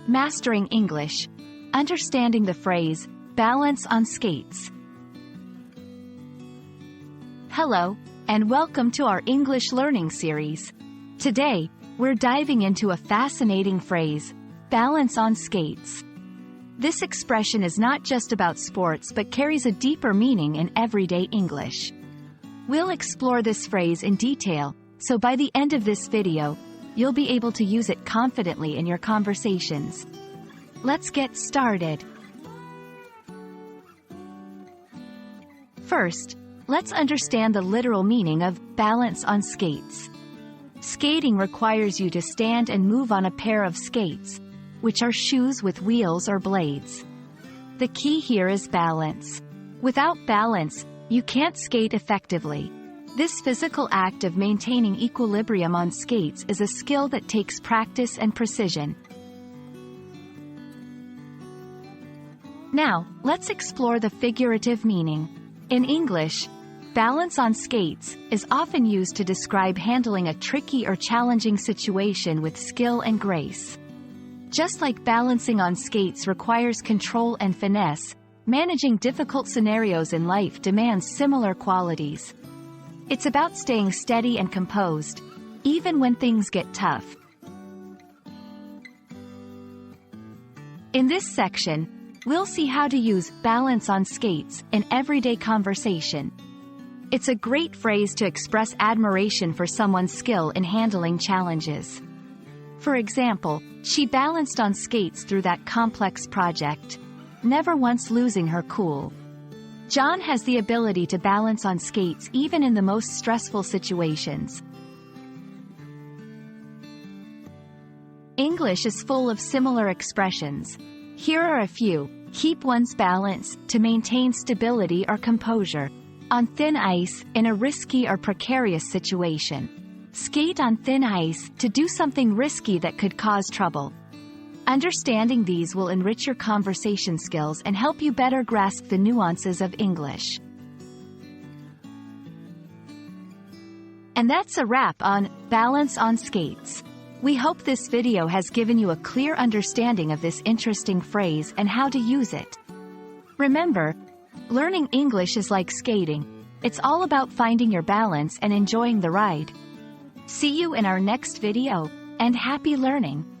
Mastering English. Understanding the phrase, balance on skates. Hello, and welcome to our English learning series. Today, we're diving into a fascinating phrase, balance on skates. This expression is not just about sports but carries a deeper meaning in everyday English. We'll explore this phrase in detail, so by the end of this video, you'll be able to use it confidently in your conversations. Let's get started. First, let's understand the literal meaning of balance on skates. Skating requires you to stand and move on a pair of skates, which are shoes with wheels or blades. The key here is balance. Without balance, you can't skate effectively. This physical act of maintaining equilibrium on skates is a skill that takes practice and precision. Now, let's explore the figurative meaning. In English, balance on skates is often used to describe handling a tricky or challenging situation with skill and grace. Just like balancing on skates requires control and finesse, managing difficult scenarios in life demands similar qualities. It's about staying steady and composed, even when things get tough. In this section, we'll see how to use balance on skates in everyday conversation. It's a great phrase to express admiration for someone's skill in handling challenges. For example, she balanced on skates through that complex project, never once losing her cool. John has the ability to balance on skates even in the most stressful situations. English is full of similar expressions. Here are a few. Keep one's balance, to maintain stability or composure. On thin ice, in a risky or precarious situation. Skate on thin ice, to do something risky that could cause trouble. Understanding these will enrich your conversation skills and help you better grasp the nuances of English. And that's a wrap on balance on skates. We hope this video has given you a clear understanding of this interesting phrase and how to use it. Remember, learning English is like skating. It's all about finding your balance and enjoying the ride. See you in our next video, and happy learning!